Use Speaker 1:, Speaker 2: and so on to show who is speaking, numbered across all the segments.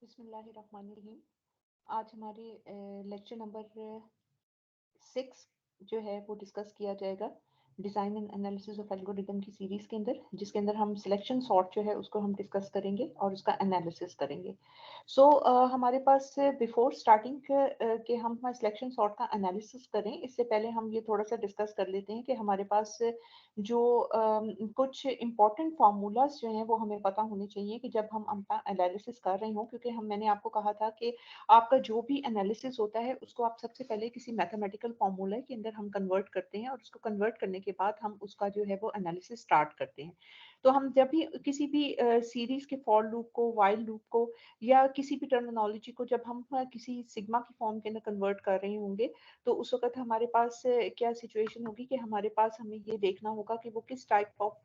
Speaker 1: बिस्मिल्लाहिर्रहमानिर्रहीम। आज हमारे लेक्चर नंबर 6 जो है वो डिस्कस किया जाएगा design and analysis of algorithm की सीरीज़ के अंदर, जिसके अंदर हम सिलेक्शन सॉर्ट जो है उसको हम डिस्कस करेंगे और उसका एनालिसिस करेंगे। हमारे पास बिफोर स्टार्टिंग के हम सिलेक्शन सॉर्ट का एनालिसिस करें, इससे पहले हम ये थोड़ा सा डिस्कस कर लेते हैं कि हमारे पास जो कुछ इम्पोर्टेंट फार्मूलाज जो हैं वो हमें पता होने चाहिए कि जब हम अपना एनालिसिस कर रहे हों, क्योंकि मैंने आपको कहा था कि आपका जो भी एनालिसिस होता है उसको आप सबसे पहले किसी मैथमेटिकल फार्मूला के अंदर हम कन्वर्ट करते हैं और उसको कन्वर्ट करने के बाद हम उसका जो है वो एनालिसिस स्टार्ट करते हैं। तो हम जब भी किसी भी सीरीज के फॉर लूप को, वाइल लूप को या किसी भी टर्मिनोलॉजी को जब हम किसी सिग्मा की फॉर्म के अंदर कन्वर्ट कर रहे होंगे, तो उस वक्त हमारे पास क्या सिचुएशन होगी कि हमारे पास हमें ये देखना होगा कि वो किस टाइप ऑफ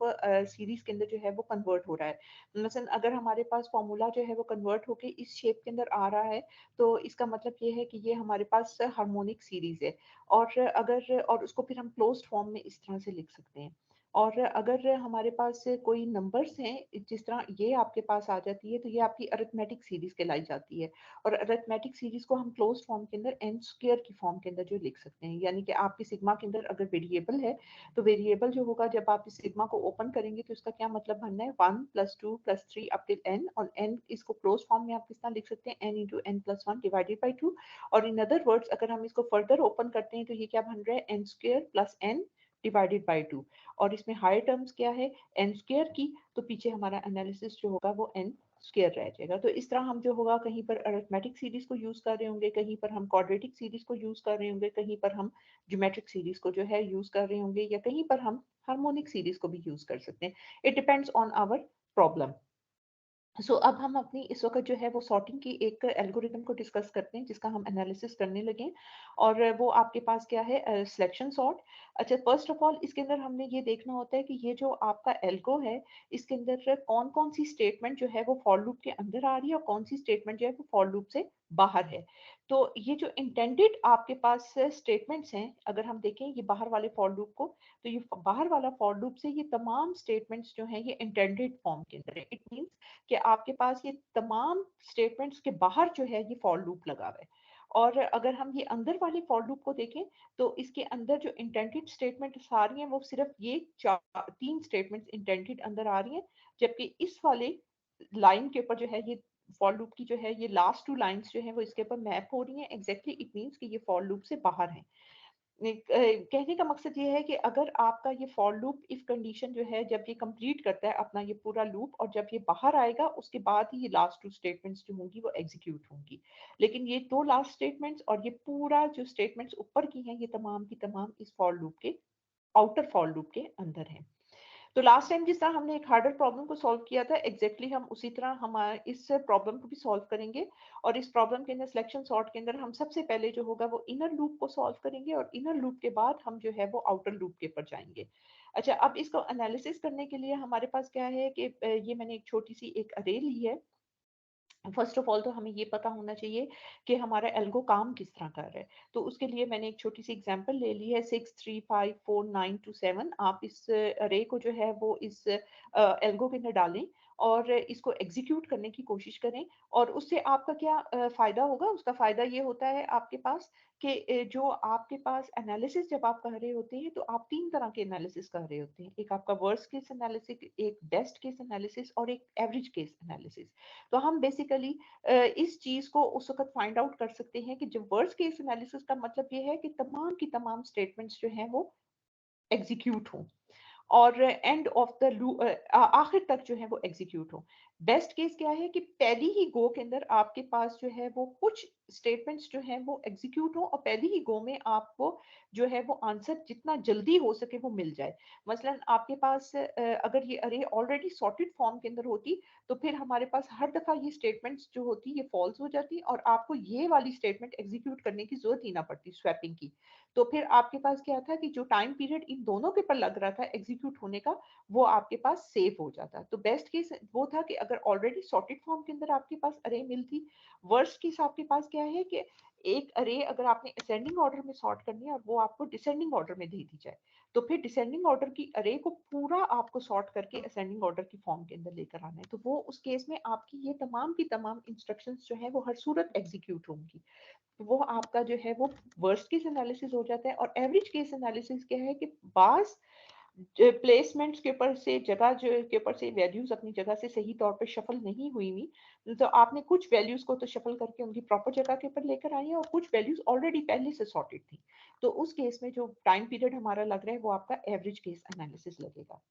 Speaker 1: सीरीज के अंदर जो है वो कन्वर्ट हो रहा है। मसलन अगर हमारे पास फॉर्मूला जो है वो कन्वर्ट होके इस शेप के अंदर आ रहा है, तो इसका मतलब ये है कि ये हमारे पास हार्मोनिक सीरीज है। और उसको फिर हम क्लोज्ड फॉर्म में इस तरह से लिख सकते हैं। और अगर हमारे पास कोई नंबर्स हैं, जिस तरह ये आपके पास आ जाती है, तो ये आपकी अरिथमेटिक सीरीज कहलाई जाती है। और अरिथमेटिक सीरीज को हम क्लोज्ड फॉर्म के अंदर एन स्क्वायर की फॉर्म के अंदर जो लिख सकते हैं, यानी कि आपकी सिग्मा के अंदर अगर वेरिएबल है, तो वेरिएबल जो होगा जब आप इस सिग्मा को ओपन करेंगे तो इसका क्या मतलब बनना है, 1 + 2 + 3 अप टिल n, और n इसको क्लोज फॉर्म में आप किस तरह लिख सकते हैं, n × n + 1 डिवाइडेड बाई 2। और इन अदर वर्ड्स अगर हम इसको फर्दर ओपन करते हैं तो ये क्या बन रहा है, n² + n डिवाइडेड बाई 2। और इसमें हायर टर्म्स क्या है, n² की, तो पीछे हमारा एनालिसिस जो होगा वो n² रह जाएगा। तो इस तरह हम जो होगा कहीं पर अरिथमेटिक सीरीज को यूज कर रहे होंगे, कहीं पर हम क्वाड्रेटिक सीरीज को यूज कर रहे होंगे, कहीं पर हम ज्योमेट्रिक सीरीज को जो है यूज कर रहे होंगे, या कहीं पर हम हार्मोनिक सीरीज को भी यूज कर सकते हैं। It depends on our problem. अब हम अपनी इस वक्त जो है वो सॉर्टिंग की एक एल्गोरिदम को डिस्कस करते हैं, जिसका हम एनालिसिस करने लगे। और वो आपके पास क्या है, सिलेक्शन सॉर्ट। अच्छा, फर्स्ट ऑफ ऑल इसके अंदर हमने ये देखना होता है कि ये जो आपका एल्गो है, इसके अंदर कौन कौन सी स्टेटमेंट जो है वो फॉर लूप के अंदर आ रही है और कौन सी स्टेटमेंट जो है वो फॉर लूप से बाहर है। तो ये जो इंटेंडेड आपके पास स्टेटमेंट्स हैं, अगर हम देखें ये बाहर वाले फॉर लूप को, तो ये बाहर वाला फॉर लूप से ये तमाम स्टेटमेंट्स जो हैं ये इंटेंडेड फॉर्म के अंदर है। इट मींस कि आपके पास ये तमाम स्टेटमेंट्स के बाहर जो है ये फॉर लूप लगा हुआ है। और अगर हम ये अंदर वाले फॉर लूप को देखें, तो इसके अंदर जो इंटेंडेड स्टेटमेंट्स आ रही हैं वो सिर्फ ये 3 स्टेटमेंट्स इंटेंडेड अंदर आ रही हैं। जबकि इस वाले लाइन के ऊपर जो है ये फॉर लूप की जो है ये लास्ट 2 लाइंस जो है वो इसके ऊपर मैप हो रही हैं। एग्जैक्टली इट मींस कि ये फॉर लूप से बाहर है। कहने का मकसद ये है कि अगर आपका ये फॉर लूप इफ कंडीशन जो है जब ये कंप्लीट करता है अपना ये पूरा लूप, और जब ये बाहर आएगा उसके बाद ही ये लास्ट 2 स्टेटमेंट्स जो होंगी वो एग्जीक्यूट होंगी। लेकिन ये 2 लास्ट स्टेटमेंट्स और ये पूरा जो स्टेटमेंट्स ऊपर की हैं, ये तमाम की तमाम इस फॉर लूप के आउटर फॉर लूप के अंदर है। तो लास्ट टाइम जिस तरह हमने एक हार्डर प्रॉब्लम को सॉल्व किया था, एग्जैक्टली हम उसी तरह हमारे इस प्रॉब्लम को भी सॉल्व करेंगे। और इस प्रॉब्लम के अंदर सिलेक्शन सॉर्ट के अंदर हम सबसे पहले जो होगा वो इनर लूप को सॉल्व करेंगे, और इनर लूप के बाद हम जो है वो आउटर लूप के ऊपर जाएंगे। अच्छा, अब इसको एनालिसिस करने के लिए हमारे पास क्या है कि ये मैंने एक छोटी सी एक अरे ली है। फर्स्ट ऑफ ऑल तो हमें ये पता होना चाहिए कि हमारा एल्गो काम किस तरह कर रहा है। तो उसके लिए मैंने एक छोटी सी एग्जांपल ले ली है, 6 3 5 4 9 2 7। आप इस अरे को जो है वो इस एल्गो के अंदर डालें और इसको एग्जीक्यूट करने की कोशिश करें। और उससे आपका क्या फायदा होगा, उसका फायदा ये होता है आपके पास कि जो आपके पास एनालिसिस जब आप कर रहे होते हैं, तो आप 3 तरह के एनालिसिस कर रहे होते हैं। एक आपका वर्स्ट केस एनालिसिस, एक बेस्ट केस एनालिसिस और एक एवरेज केस एनालिसिस। तो हम बेसिकली इस चीज को उस वक्त फाइंड आउट कर सकते हैं कि जो वर्स्ट केस एनालिसिस का मतलब ये है कि तमाम की तमाम स्टेटमेंट्स जो हैं वो एग्जीक्यूट हों और एंड ऑफ द आखिर तक जो है वो एग्जीक्यूट हो। बेस्ट केस क्या है कि पहली ही गो के अंदर आपके पास जो है वो कुछ स्टेटमेंट्स जो है वो एग्जीक्यूट हो और पहली ही गो में आपको जो है वो आंसर जितना जल्दी हो सके वो मिल जाए। मसलन आपके पास अगर ये अरे ऑलरेडी सॉर्टेड फॉर्म के अंदर होती, तो फिर हमारे पास हर दफा ये स्टेटमेंट्स जो होती ये फॉल्स हो जाती और आपको ये वाली स्टेटमेंट एग्जीक्यूट करने की जरूरत ही ना पड़ती स्वैपिंग की। तो फिर आपके पास क्या था कि जो टाइम पीरियड इन दोनों के पर लग रहा था एग्जीक्यूट होने का, वो आपके पास सेव हो जाता। तो बेस्ट केस वो था कि अगर ऑलरेडी सॉर्टेड फॉर्म के अंदर आपके पास अरे मिलती। वर्स्ट केस आपके पास क्या क्या है कि एक अरे अगर आपने असेंडिंग ऑर्डर में सॉर्ट करनी है और वो आपको डिसेंडिंग ऑर्डर में दे दी जाए, तो फिर डिसेंडिंग ऑर्डर की अरे को पूरा आपको सॉर्ट करके असेंडिंग ऑर्डर की फॉर्म के अंदर लेकर आना है। तो वो उस केस में आपकी ये तमाम की तमाम इंस्ट्रक्शंस जो है वो हर सूरत एग्जीक्यूट होंगी। तो वो आपका जो है वो वर्स्ट केस एनालिसिस हो जाता है। और एवरेज केस एनालिसिस क्या है कि बास प्लेसमेंट्स के ऊपर से जगह जो के ऊपर से वैल्यूज अपनी जगह से सही तौर पे शफल नहीं हुई हुई, तो आपने कुछ वैल्यूज को तो शफल करके उनकी प्रॉपर जगह के ऊपर लेकर आई है और कुछ वैल्यूज ऑलरेडी पहले से सॉर्टेड थी। तो उस केस में जो टाइम पीरियड हमारा लग रहा है वो आपका एवरेज केस एनालिसिस लगेगा।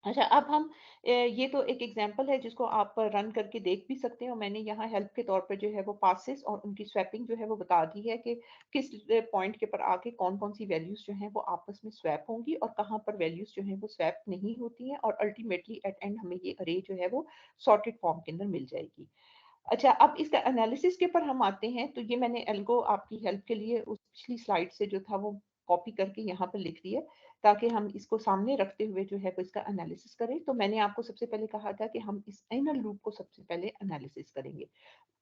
Speaker 1: अच्छा, अब हम ये तो एक एग्जांपल है जिसको आप रन करके देख भी सकते हैं और मैंने यहाँ हेल्प के तौर पर जो है वो पासेस और उनकी स्वैपिंग जो है वो बता दी है कि किस पॉइंट के पर आके कौन कौन सी वैल्यूज जो हैं वो आपस में स्वैप होंगी और कहाँ पर वैल्यूज जो हैं वो स्वैप नहीं होती हैं और अल्टीमेटली एट एंड हमें ये अरे जो है वो सॉर्टेड फॉर्म के अंदर मिल जाएगी। अच्छा, अब इसका एनालिसिस के ऊपर हम आते हैं। तो ये मैंने एल्गो आपकी हेल्प के लिए उस पिछली स्लाइड से जो था वो कॉपी करके यहाँ पर लिख दिया ताकि हम इसको सामने रखते हुए जो है वो इसका एनालिसिस करें। तो मैंने आपको सबसे पहले कहा था कि हम इस इनर लूप को सबसे पहले एनालिसिस करेंगे,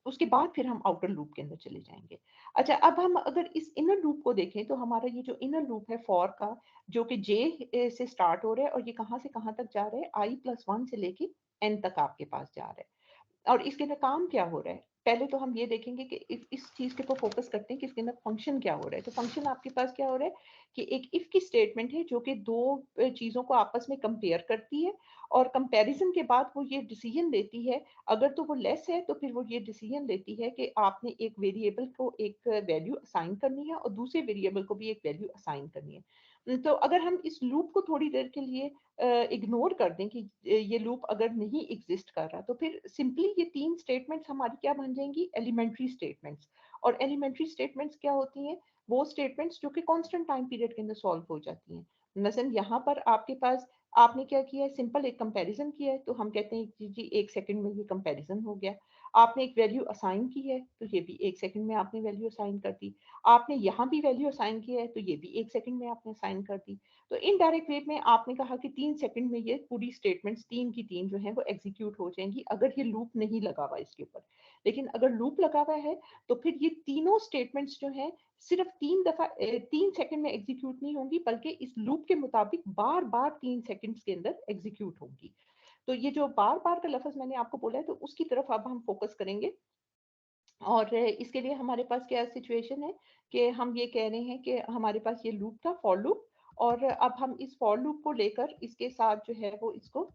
Speaker 1: उसके बाद फिर हम आउटर लूप के अंदर चले जाएंगे। अच्छा, अब हम अगर इस इनर लूप को देखें तो हमारा ये जो इनर लूप है फॉर का, जो कि जे से स्टार्ट हो रहा है और ये कहाँ से कहाँ तक जा रहा है, i+1 से लेके n तक आपके पास जा रहा है। और इसके अंदर काम क्या हो रहा है, पहले तो हम ये देखेंगे कि इस चीज के ऊपर फोकस करते हैं कि इसके अंदर फंक्शन क्या हो रहा है। तो फंक्शन आपके पास क्या हो रहा है कि एक इफ की स्टेटमेंट है जो कि दो चीजों को आपस में कंपेयर करती है और कंपैरिजन के बाद वो ये डिसीजन लेती है। अगर तो वो लेस है तो फिर वो ये डिसीजन लेती है कि आपने एक वेरिएबल को एक वैल्यू असाइन करनी है और दूसरे वेरिएबल को भी एक वैल्यू असाइन करनी है। तो अगर हम इस लूप को थोड़ी देर के लिए इग्नोर कर दें कि ये लूप अगर नहीं एग्जिस्ट कर रहा, तो फिर सिंपली ये तीन स्टेटमेंट्स हमारी क्या बन जाएंगी, एलिमेंट्री स्टेटमेंट्स। और एलिमेंट्री स्टेटमेंट्स क्या होती हैं, वो स्टेटमेंट्स जो कि कांस्टेंट टाइम पीरियड के अंदर सॉल्व हो जाती हैं। मसलन यहाँ पर आपके पास आपने क्या किया है, सिंपल एक कंपैरिजन किया है तो हम कहते हैं कि जी 1 सेकंड में ये कंपैरिजन हो गया। आपने एक वैल्यू असाइन की है तो ये भी 1 सेकंड में आपने वैल्यू असाइन कर दी। आपने यहाँ भी वैल्यू असाइन किया है तो ये भी 1 सेकंड में आपने असाइन कर दी। तो इनडायरेक्ट वे में आपने कहा कि 3 सेकंड में ये पूरी स्टेटमेंट्स तीन की तीन जो है वो एग्जीक्यूट हो जाएंगी अगर ये लूप नहीं लगा हुआ इसके ऊपर। लेकिन अगर लूप लगा हुआ है तो फिर ये तीनों स्टेटमेंट्स जो है सिर्फ 3 सेकंड में एग्जीक्यूट नहीं होंगी बल्कि इस लूप के मुताबिक बार बार 3 सेकंड्स के अंदर एग्जीक्यूट होंगी। तो ये जो बार बार का लफ्ज मैंने आपको बोला है तो उसकी तरफ अब हम फोकस करेंगे। और इसके लिए हमारे पास क्या सिचुएशन है कि हम ये कह रहे हैं कि हमारे पास ये लूप था फॉर लूप और अब हम इस फॉर लूप को लेकर इसके साथ जो है वो इसको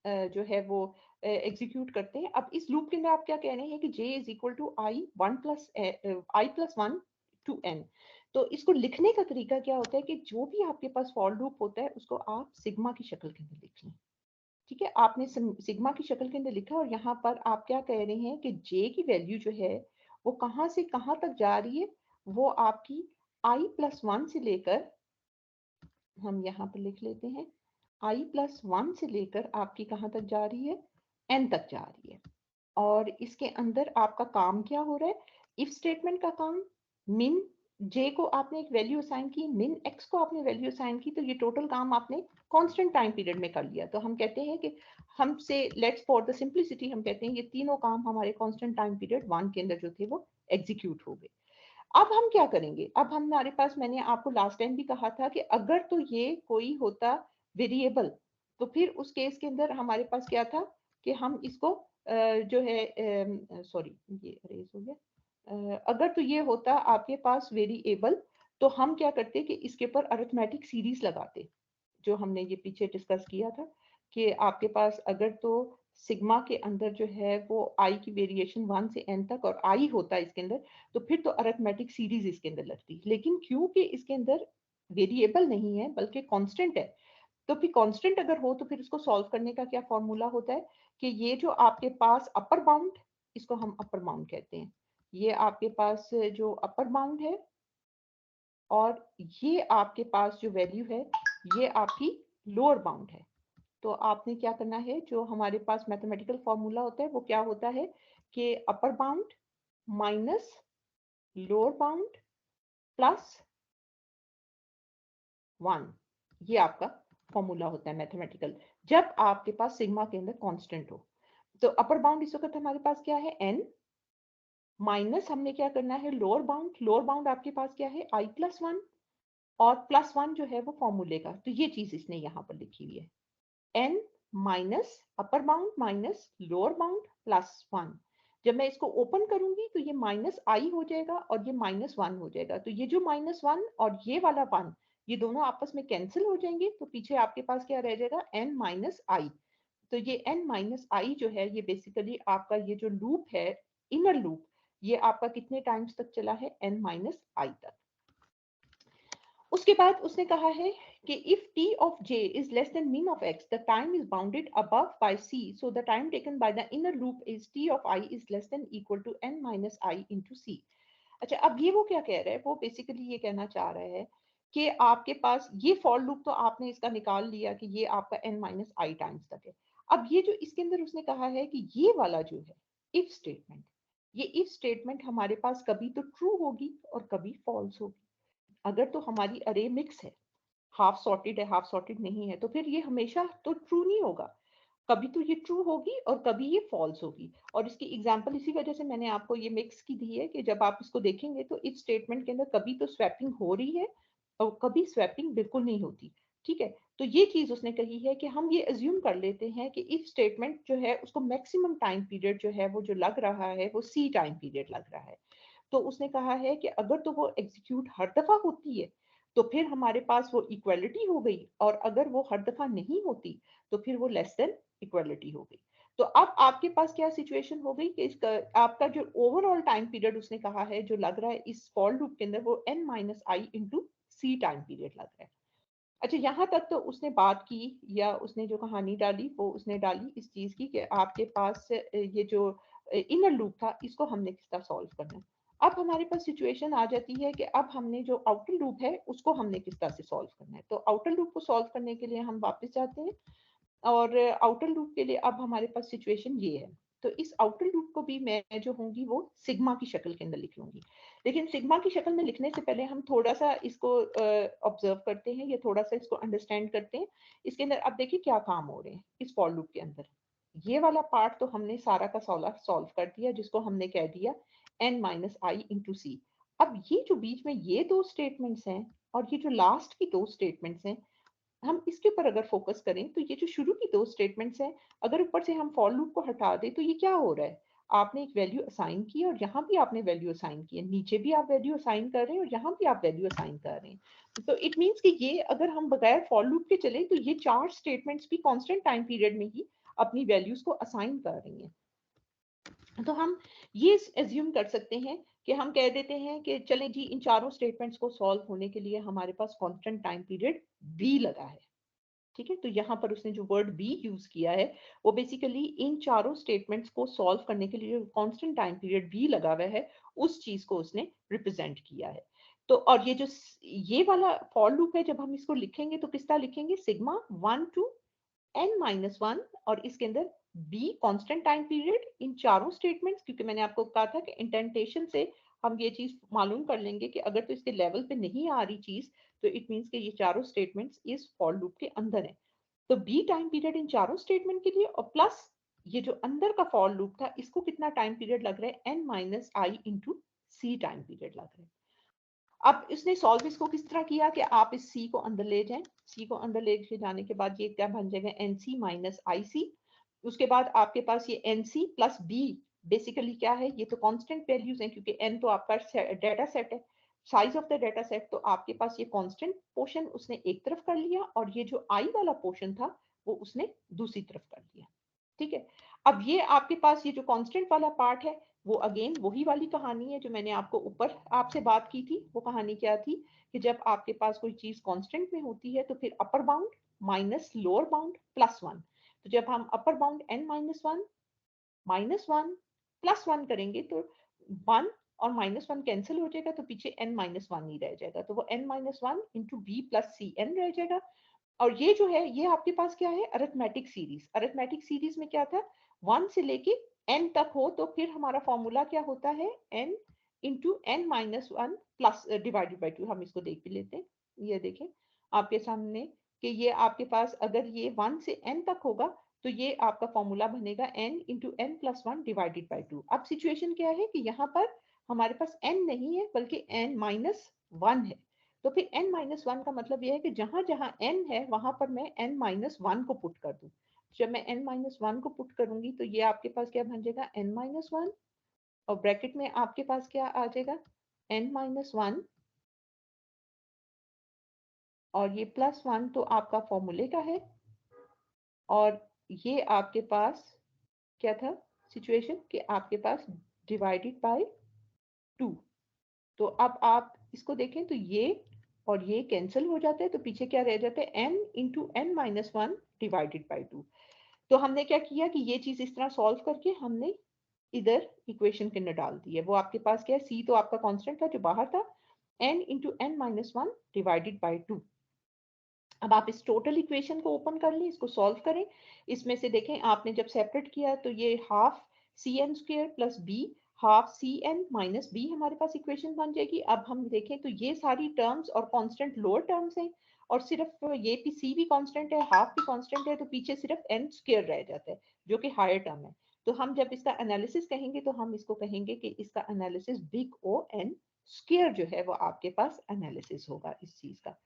Speaker 1: जो है वो एग्जीक्यूट करते हैं। अब इस लूप के अंदर आप क्या कह रहे हैं कि j is equal to i+1 to n। तो इसको लिखने का तरीका क्या होता है कि जो भी आपके पास फॉर लूप होता है उसको आप सिग्मा की शक्ल के अंदर लिख लें। ठीक है, आपने सिग्मा की शक्ल के अंदर लिखा और यहाँ पर आप क्या कह रहे हैं कि j की वैल्यू जो है वो कहाँ से कहाँ तक जा रही है, वो आपकी i+1 से लेकर, हम यहाँ पर लिख लेते हैं i+1 से लेकर आपकी कहाँ तक जा रही है, n तक जा रही है। और इसके अंदर आपका काम क्या हो रहा है, इफ स्टेटमेंट का काम, मिन j को आपने एक वैल्यू असाइन की, मिन x को आपने वैल्यू असाइन की, तो ये टोटल काम आपने कांस्टेंट टाइम पीरियड में कर लिया। तो हम कहते हैं कि हमसे लेट्स फॉर द सिंपलिसिटी हम कहते हैं ये तीनों काम हमारे कांस्टेंट टाइम पीरियड 1 के अंदर जो थे वो एग्जीक्यूट हो गए। अब हम क्या करेंगे, अब हमारे पास, मैंने आपको लास्ट टाइम भी कहा था कि अगर तो ये कोई होता वेरिएबल तो फिर उस केस के अंदर हमारे पास क्या था कि हम इसको जो है सॉरी ये अरेज हो गया, अगर तो ये होता आपके पास वेरिएबल तो हम क्या करते कि इसके ऊपर अरिथमेटिक सीरीज लगाते, जो हमने ये पीछे डिस्कस किया था कि आपके पास अगर तो सिग्मा के अंदर जो है वो आई की वेरिएशन 1 से n तक और आई होता है इसके अंदर, तो फिर तो अरिथमेटिक सीरीज इसके अंदर लगती। लेकिन क्योंकि इसके अंदर वेरिएबल नहीं है बल्कि कांस्टेंट है, तो फिर कांस्टेंट अगर हो तो फिर इसको सॉल्व करने का क्या फॉर्मूला होता है कि ये जो आपके पास अपर बाउंड, इसको हम अपर बाउंड कहते हैं, ये आपके पास जो अपर बाउंड है और ये आपके पास जो वैल्यू है ये आपकी लोअर बाउंड है। तो आपने क्या करना है, जो हमारे पास मैथमेटिकल फॉर्मूला होता है वो क्या होता है कि upper bound minus lower bound plus 1, ये आपका फॉर्मूला होता है मैथमेटिकल, जब आपके पास सिग्मा के अंदर कांस्टेंट हो। तो अपर बाउंड इस वक्त हमारे पास क्या है, n, माइनस हमने क्या करना है लोअर बाउंड आपके पास क्या है i+1 और +1 जो है वो फॉर्मूले का, तो ये चीज इसने यहाँ पर लिखी हुई है n minus upper bound minus lower bound +1। जब मैं इसको ओपन करूंगी तो ये -i हो जाएगा और ये -1 हो जाएगा, तो ये जो -1 और ये वाला 1 ये दोनों आपस में कैंसिल हो जाएंगे, तो पीछे आपके पास क्या रह जाएगा n-i। तो ये n-i जो है ये बेसिकली आपका ये जो लूप है इनर लूप, ये आपका कितने टाइम्स तक चला है n-i तक। उसके बाद उसने कहा है कि if t of j is less than mean of x, the time is bounded above by c, so the time taken by the inner loop is t of i is less than equal to n minus i into c। अच्छा, अब ये वो क्या कह रहा है, वो basically ये कहना चाह रहा है कि आपके पास ये फॉर लूप तो आपने इसका निकाल लिया कि ये आपका n माइनस आई टाइम्स तक है। अब ये जो इसके अंदर उसने कहा है कि ये वाला जो है इफ स्टेटमेंट, ये इफ स्टेटमेंट हमारे पास कभी तो ट्रू होगी और कभी फॉल्स होगी। अगर तो हमारी अरे मिक्स है, हाफ सॉर्टेड है हाफ सॉर्टेड नहीं है, तो फिर ये हमेशा तो ट्रू नहीं होगा, कभी तो ये ट्रू होगी और कभी ये फॉल्स होगी। और इसकी एग्जांपल इसी वजह से मैंने आपको ये मिक्स की दी है कि जब आप इसको देखेंगे तो इफ स्टेटमेंट के अंदर कभी तो स्वैपिंग हो रही है और कभी स्वैपिंग बिल्कुल नहीं होती। ठीक है, तो ये चीज उसने कही है कि हम ये अज्यूम कर लेते हैं कि इफ स्टेटमेंट जो है उसको मैक्सिमम टाइम पीरियड जो है वो जो लग रहा है वो सी टाइम पीरियड लग रहा है। तो उसने कहा है कि अगर तो वो एग्जीक्यूट हर दफा होती है तो फिर हमारे पास वो इक्वलिटी हो गई, और अगर वो हर दफा नहीं होती तो फिर वो लेस देन इक्वलिटी हो गई। तो अब आपके पास क्या सिचुएशन हो गई कि इसका आपका जो ओवरऑल टाइम पीरियड उसने कहा है जो लग रहा है इस फॉर लूप के अंदर वो n-i इंटू सी टाइम पीरियड लग रहा है। अच्छा, यहाँ तक तो उसने बात की या उसने जो कहानी डाली वो उसने डाली इस चीज की कि आपके पास ये जो इनर लूप था इसको हमने किस तरह सॉल्व करना है। अब हमारे पास सिचुएशन आ जाती है कि अब हमने जो आउटर लूप है उसको हमने किस तरह से सॉल्व करना है। तो आउटर लूप को सॉल्व करने के लिए हम वापस जाते हैं और आउटर लूप के लिए अब हमारे पास सिचुएशन ये है। तो इस आउटर लूप को भी मैं जो होंगी वो सिग्मा की शक्ल के अंदर लिख लूंगी। लेकिन सिग्मा की शक्ल में लिखने से पहले हम थोड़ा सा इसको ऑब्जर्व करते हैं या थोड़ा सा इसको अंडरस्टैंड करते हैं। इसके अंदर अब देखिए क्या काम हो रहे हैं इस फॉर लूप के अंदर। ये वाला पार्ट तो हमने सारा का सारा सॉल्व कर दिया जिसको हमने कह दिया n-i इंटू सी। अब ये जो बीच में ये दो स्टेटमेंट्स हैं और ये जो लास्ट की दो स्टेटमेंट्स हैं, हम इसके ऊपर अगर फोकस करें तो ये जो शुरू की दो स्टेटमेंट्स हैं, अगर ऊपर से हम फॉर लूप को हटा दें तो ये क्या हो रहा है, आपने एक वैल्यू असाइन की और यहाँ भी आपने वैल्यू असाइन की है, नीचे भी आप वैल्यू असाइन कर रहे हैं और यहाँ भी आप वैल्यू असाइन कर रहे हैं। तो इट मीन्स कि ये अगर हम बगैर फॉर लूप के चले तो ये चार स्टेटमेंट्स भी कांस्टेंट टाइम पीरियड में ही अपनी वैल्यूज को असाइन कर रही हैं। तो हम ये एज्यूम कर सकते हैं कि हम कह देते हैं कि चलें जी इन चारों स्टेटमेंट्स को सॉल्व होने के लिए हमारे पास कांस्टेंट टाइम पीरियड बी लगा है। ठीक है, तो यहाँ पर उसने जो वर्ड बी यूज किया है वो बेसिकली इन चारों स्टेटमेंट्स को सॉल्व करने के लिए जो कांस्टेंट टाइम पीरियड बी लगा हुआ है उस चीज को उसने रिप्रेजेंट किया है। तो और ये जो ये वाला फॉर लूप है जब हम इसको लिखेंगे तो किस तरह लिखेंगे, सिग्मा 1 टू n-1 और इसके अंदर b constant time period in चारों स्टेटमेंट्स, क्योंकि मैंने आपको कहा था कि इंटेंटेशन से हम ये चीज मालूम कर लेंगे कि अगर तो इसके लेवल पे नहीं आ रही चीज तो इट मींस कि ये चारों स्टेटमेंट्स इस फॉर लूप के अंदर है। तो b टाइम पीरियड इन चारों स्टेटमेंट के लिए और प्लस ये जो अंदर का फॉर लूप था इसको कितना टाइम पीरियड लग रहा है n-i इंटू सी टाइम पीरियड लग रहा है। अब इसने सॉल्व इसको किस तरह किया कि आप इस सी को अंदर ले जाएं, सी को अंदर ले जाने के बाद ये क्या बन जाएगा एनसी माइनस आईसी। उसके बाद आपके पास ये एनसी प्लस बी बेसिकली क्या है, ये तो कांस्टेंट वैल्यूज हैं क्योंकि एन तो आपका डाटा सेट है, size of the data set, तो आपके पास ये कांस्टेंट पोर्शन उसने एक तरफ कर लिया और ये जो आई वाला पोर्शन था वो उसने दूसरी तरफ कर लिया। ठीक है, अब ये आपके पास ये जो कांस्टेंट वाला पार्ट है वो अगेन वही वाली कहानी है जो मैंने आपको ऊपर आपसे बात की थी। वो कहानी क्या थी कि जब आपके पास कोई चीज कांस्टेंट में होती है तो फिर upper bound minus lower bound +1। तो जब हम अपर बाउंड n-1 -1 +1 करेंगे तो 1 और -1 कैंसिल हो जाएगा तो पीछे n-1 ही रह जाएगा, तो वो n-1 into B plus C N रह जाएगा। और ये जो है ये आपके पास क्या है अरिथमेटिक सीरीज, अरिथमेटिक सीरीज में क्या था 1 से लेके n तक हो तो फिर हमारा फॉर्मूला क्या होता है n into n-1 plus divided by 2। हम इसको देख भी लेते हैं, ये देखें आपके सामने कि ये आपके पास अगर ये 1 से n तक होगा तो ये आपका फॉर्मूला बनेगा n into N plus one divided by two. अब सिचुएशन क्या है कि यहाँ पर हमारे पास n नहीं है बल्कि n माइनस वन है। तो फिर n माइनस वन का मतलब यह है कि जहां जहां n है वहां पर मैं n माइनस वन को पुट कर दूं। जब मैं n माइनस वन को पुट करूंगी तो ये आपके पास क्या बन जाएगा, n माइनस वन, और ब्रैकेट में आपके पास क्या आ जाएगा, n माइनस वन, और ये प्लस वन तो आपका फॉर्मूले का है, और ये आपके पास क्या था सिचुएशन कि आपके पास डिवाइडेड बाय टू। तो अब आप इसको देखें तो ये और ये कैंसिल हो जाते हैं, तो पीछे क्या रह जाते हैं, n into N minus one divided by two. तो हमने क्या किया कि ये चीज इस तरह सॉल्व करके हमने इधर इक्वेशन के अंदर डाल दी है। वो आपके पास क्या है, c तो आपका कांस्टेंट था जो बाहर था, n into N minus one divided by two. अब आप इस टोटल इक्वेशन को ओपन कर लें, इसको सॉल्व करें। इसमें से देखें आपने जब सेपरेट किया तो ये half C N square plus B half C N minus B हमारे पास इक्वेशन बन जाएगी। अब हम देखें तो ये सारी टर्म्स और कांस्टेंट लोअर टर्म्स हैं, और सिर्फ ये भी सी भी कांस्टेंट है, हाफ भी कांस्टेंट है, तो पीछे सिर्फ एन स्क्र रह जाता है जो कि हायर टर्म है। तो हम जब इसका एनालिसिस कहेंगे तो हम इसको कहेंगे कि इसका analysis big O N square जो है वो आपके पास एनालिसिस होगा इस चीज का।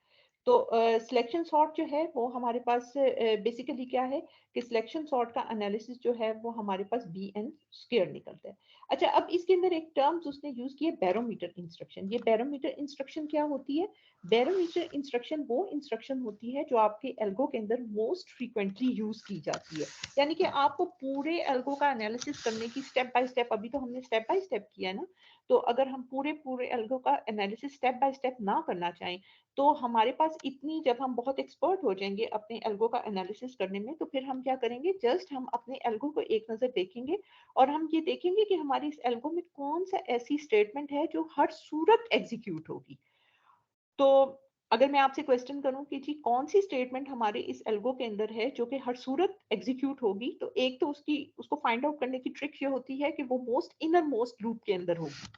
Speaker 1: तो सिलेक्शन सॉर्ट जो है वो हमारे पास बेसिकली क्या है कि सिलेक्शन सॉर्ट का एनालिसिस जो है वो हमारे पास बी एन स्क्वायर निकलता है। अच्छा, अब इसके अंदर एक टर्म्स उसने यूज किया, बैरोमीटर इंस्ट्रक्शन। ये बैरोमीटर इंस्ट्रक्शन क्या होती है, बैरोमीटर इंस्ट्रक्शन वो इंस्ट्रक्शन होती है जो आपके एल्गो के अंदर मोस्ट फ्रीक्वेंटली यूज की जाती है। यानी कि आपको पूरे एल्गो का एनालिसिस करने की स्टेप बाय स्टेप, अभी तो हमने स्टेप बाय स्टेप किया ना, तो अगर हम पूरे पूरे एल्गो का एनालिसिस स्टेप बाय स्टेप ना करना चाहें तो हमारे पास इतनी, जब हम बहुत एक्सपर्ट हो जाएंगे अपने एल्गो का एनालिसिस करने में, तो फिर हम क्या करेंगे, जस्ट हम अपने एल्गो को एक नजर देखेंगे और हम ये देखेंगे कि हमारी इस एल्गो में कौन सा ऐसी स्टेटमेंट है जो हर सूरत एग्जीक्यूट होगी। तो अगर मैं आपसे क्वेश्चन करूं कि जी कौन सी स्टेटमेंट हमारे इस एल्गो के अंदर है जो कि हर सूरत एग्जीक्यूट होगी, तो एक तो उसको फाइंड आउट करने की ट्रिक ये होती है कि वो मोस्ट इनर मोस्ट लूप के अंदर होगी,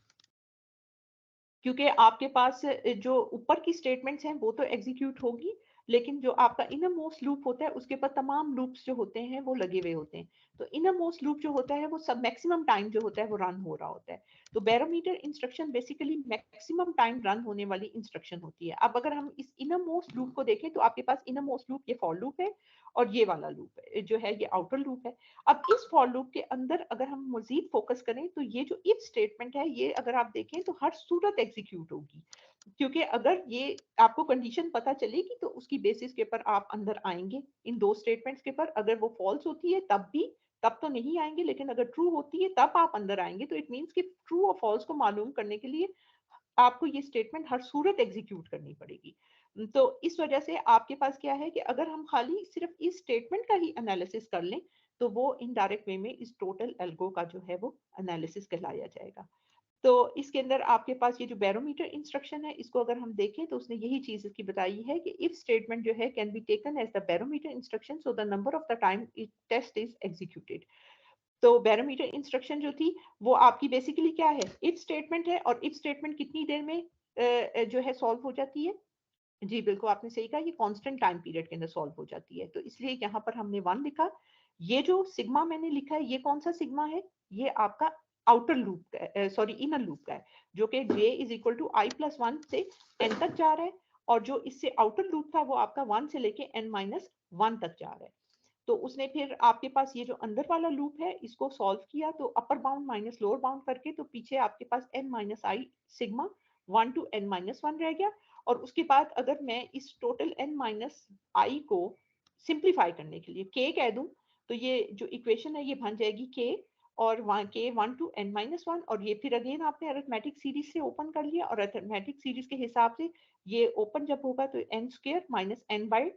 Speaker 1: क्योंकि आपके पास जो ऊपर की स्टेटमेंट्स हैं वो तो एग्जीक्यूट होगी, लेकिन जो आपका इनर मोस्ट लूप होता है उसके ऊपर तमाम लूप्स जो होते हैं वो लगे हुए होते हैं। तो इनर मोस्ट लूप जो होता है वो सब मैक्सिमम टाइम जो होता है वो रन हो रहा होता है। तो barometer instruction basically maximum time run होने वाली इंस्ट्रक्शन होती है। अब अगर हम इस इनर मोस्ट लूप को देखें तो आपके पास इनर मोस्ट लूप ये फॉर लूप है, और ये वाला लूप है जो है ये आउटर लूप है। अब इस फॉर लूप के अंदर अगर हम मजीद फोकस करें तो ये जो इफ स्टेटमेंट है ये अगर आप देखें तो हर सूरत एग्जीक्यूट होगी, क्योंकि अगर ये आपको कंडीशन पता चलेगी तो उसकी बेसिस के ऊपर आप अंदर आएंगे इन दो स्टेटमेंट्स के ऊपर। अगर वो फॉल्स होती है तब भी, तब तो नहीं आएंगे, लेकिन अगर ट्रू होती है तब आप अंदर आएंगे। तो इट मीन्स कि ट्रू और फॉल्स को मालूम करने के लिए आपको ये स्टेटमेंट हर सूरत एग्जीक्यूट करनी पड़ेगी। तो इस वजह से आपके पास क्या है कि अगर हम खाली सिर्फ इस स्टेटमेंट का ही एनालिसिस कर लें तो वो इनडायरेक्ट वे में इस टोटल एल्गो का जो है वो एनालिसिस कहलाया जाएगा। तो इसके अंदर आपके पास ये जो बैरोमीटर इंस्ट्रक्शन है इसको अगर हम देखें तो उसने यही चीज इसकी बताई है कि इफ स्टेटमेंट जो है can be taken as the barometer instruction so the number of the time it test is executed. तो बैरोमीटर इंस्ट्रक्शन जो थी वो आपकी बेसिकली क्या है, इफ स्टेटमेंट है, और इफ स्टेटमेंट कितनी देर में जो है सॉल्व हो जाती है। जी बिल्कुल आपने सही कहा, ये कांस्टेंट टाइम पीरियड के अंदर सॉल्व हो जाती है। तो इसलिए यहाँ पर हमने वन लिखा। ये जो सिग्मा मैंने लिखा है ये कौन सा सिग्मा है, ये आपका आउटर लूप का, सॉरी इनर लूप का है, जो कि j is equal to I plus one से n तक जा रहा है, और जो इससे आउटर लूप था वो आपका वन से लेके n माइनस वन तक जा रहा है। तो उसने फिर आपके पास ये जो अंदर वाला लूप है इसको सॉल्व किया, तो upper bound minus lower bound करके तो पीछे आपके पास n माइनस आई sigma one two n minus one रह गया। और उसके बाद अगर मैं इस टोटल n माइनस आई को सिंप्लीफाई करने के लिए k कह दूं तो ये जो इक्वेशन है ये बन जाएगी k और k one two n minus one, और ये फिर अगेन आपने अरिथमेटिक सीरीज से ओपन कर लिया, और अरिथमेटिक सीरीज के हिसाब से ये ओपन जब होगा तो n square minus n by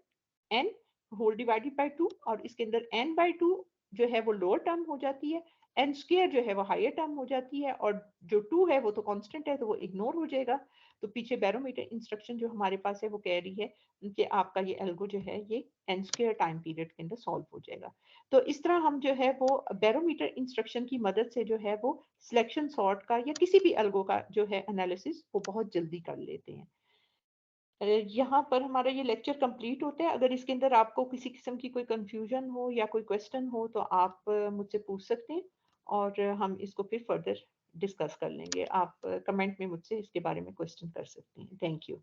Speaker 1: n whole divided by two, और इसके अंदर n बाई टू जो है वो लोअर टर्म हो जाती है, n स्क्वायर जो है वो हायर टर्म हो जाती है, और जो 2 है वो तो कांस्टेंट है तो वो इग्नोर हो जाएगा। तो पीछे बैरोमीटर इंस्ट्रक्शन जो हमारे पास है वो कह रही है कि आपका ये एल्गो जो है ये n स्क्वायर टाइम पीरियड के अंदर सॉल्व हो जाएगा। तो इस तरह हम जो है वो बैरोमीटर इंस्ट्रक्शन की मदद से जो है वो सिलेक्शन सॉर्ट का या किसी भी एल्गो का जो है एनालिसिस वो बहुत जल्दी कर लेते हैं। यहाँ पर हमारा ये लेक्चर कंप्लीट होता है। अगर इसके अंदर आपको किसी किस्म की कोई कंफ्यूजन हो या कोई क्वेश्चन हो तो आप मुझसे पूछ सकते हैं और हम इसको फिर फर्दर डिस्कस कर लेंगे। आप कमेंट में मुझसे इसके बारे में क्वेश्चन कर सकते हैं। Thank you.